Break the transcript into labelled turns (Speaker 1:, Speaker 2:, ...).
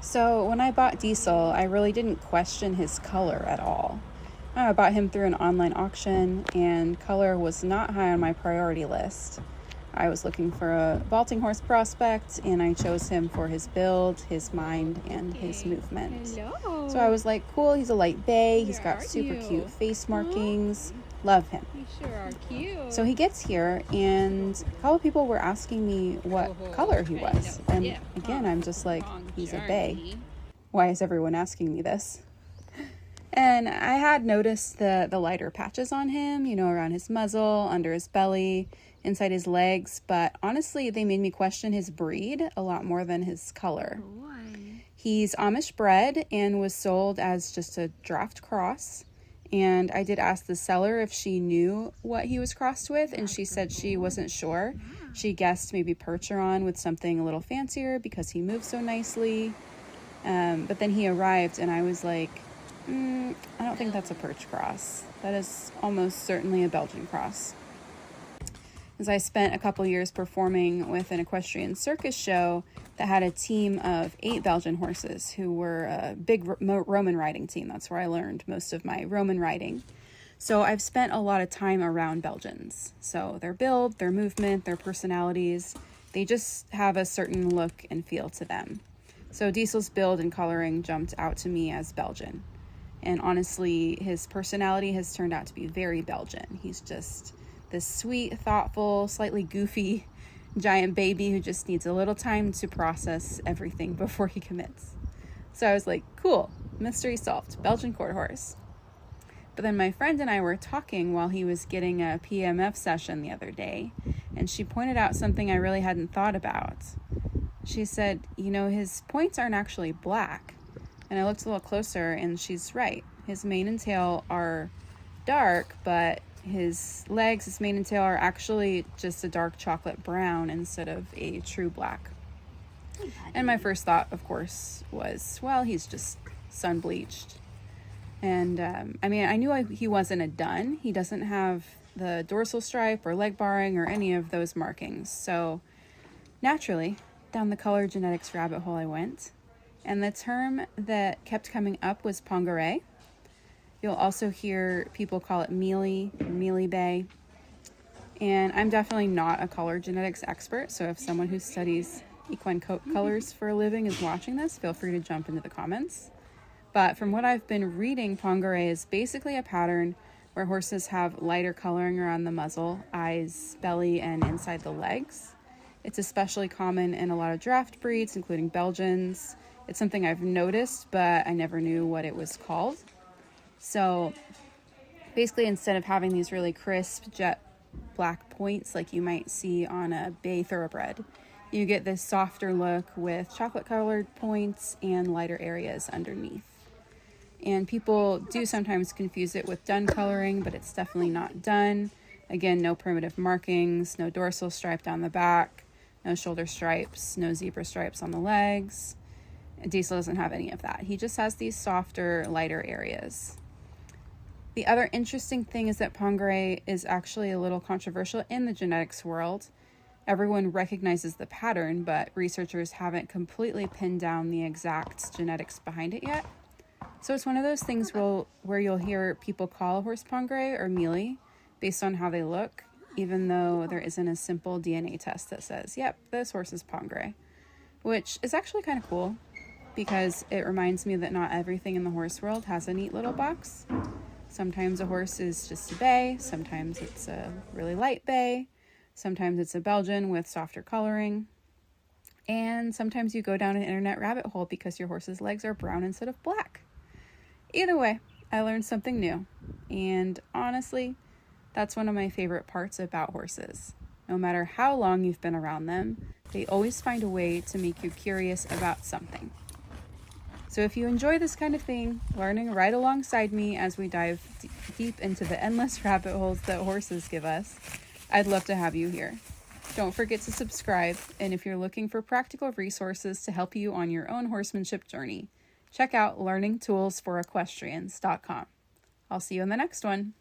Speaker 1: So when I bought Diesel, I really didn't question his color at all. I bought him through an online auction, and color was not high on my priority list. I was looking for a vaulting horse prospect, and I chose him for his build, his mind, and his movement.
Speaker 2: Hello.
Speaker 1: So I was like, cool, he's a light bay, he's
Speaker 2: Where
Speaker 1: got
Speaker 2: are
Speaker 1: super
Speaker 2: you?
Speaker 1: cute face markings, love him.
Speaker 2: You sure are cute.
Speaker 1: So he gets here, and a couple people were asking me what color he was. And again, I'm just like, he's a bay. Why is everyone asking me this? And I had noticed the lighter patches on him, around his muzzle, under his belly, inside his legs. But honestly, they made me question his breed a lot more than his color.
Speaker 2: Boy.
Speaker 1: He's Amish bred and was sold as just a draft cross. And I did ask the seller if she knew what he was crossed with, and she said she wasn't sure. She guessed maybe Percheron with something a little fancier because he moves so nicely. But then he arrived, and I was like, I don't think that's a perch cross. That is almost certainly a Belgian cross. As I spent a couple years performing with an equestrian circus show that had a team of 8 Belgian horses who were a big Roman riding team. That's where I learned most of my Roman riding. So I've spent a lot of time around Belgians. So their build, their movement, their personalities, they just have a certain look and feel to them. So Diesel's build and coloring jumped out to me as Belgian. And honestly, his personality has turned out to be very Belgian. He's just this sweet, thoughtful, slightly goofy giant baby who just needs a little time to process everything before he commits. So I was like, cool, mystery solved, Belgian quarter horse. But then my friend and I were talking while he was getting a PMF session the other day, and she pointed out something I really hadn't thought about. She said, his points aren't actually black. And I looked a little closer, and she's right. His mane and tail are dark, but his legs, his mane and tail are actually just a dark chocolate brown instead of a true black. And my first thought, of course, was, well, he's just sun bleached. And I knew he wasn't a dun. He doesn't have the dorsal stripe or leg barring or any of those markings. So naturally, down the color genetics rabbit hole I went. And the term that kept coming up was Pangaré. You'll also hear people call it mealy bay. And I'm definitely not a color genetics expert, so if someone who studies equine coat colors for a living is watching this, feel free to jump into the comments. But from what I've been reading, Pangaré is basically a pattern where horses have lighter coloring around the muzzle, eyes, belly, and inside the legs. It's especially common in a lot of draft breeds, including Belgians. It's something I've noticed, but I never knew what it was called. So basically, instead of having these really crisp jet black points like you might see on a bay thoroughbred, you get this softer look with chocolate colored points and lighter areas underneath. And people do sometimes confuse it with dun coloring, but it's definitely not dun. Again, no primitive markings, no dorsal stripe down the back, no shoulder stripes, no zebra stripes on the legs. Diesel doesn't have any of that. He just has these softer, lighter areas. The other interesting thing is that Pangaré is actually a little controversial in the genetics world. Everyone recognizes the pattern, but researchers haven't completely pinned down the exact genetics behind it yet. So it's one of those things where you'll hear people call a horse Pangaré or mealy based on how they look, even though there isn't a simple DNA test that says, yep, this horse is Pangaré, which is actually kind of cool because it reminds me that not everything in the horse world has a neat little box. Sometimes a horse is just a bay, sometimes it's a really light bay, sometimes it's a Belgian with softer coloring, and sometimes you go down an internet rabbit hole because your horse's legs are brown instead of black. Either way, I learned something new, and honestly, that's one of my favorite parts about horses. No matter how long you've been around them, they always find a way to make you curious about something. So if you enjoy this kind of thing, learning right alongside me as we dive deep into the endless rabbit holes that horses give us, I'd love to have you here. Don't forget to subscribe, and if you're looking for practical resources to help you on your own horsemanship journey, check out learningtoolsforequestrians.com. I'll see you in the next one.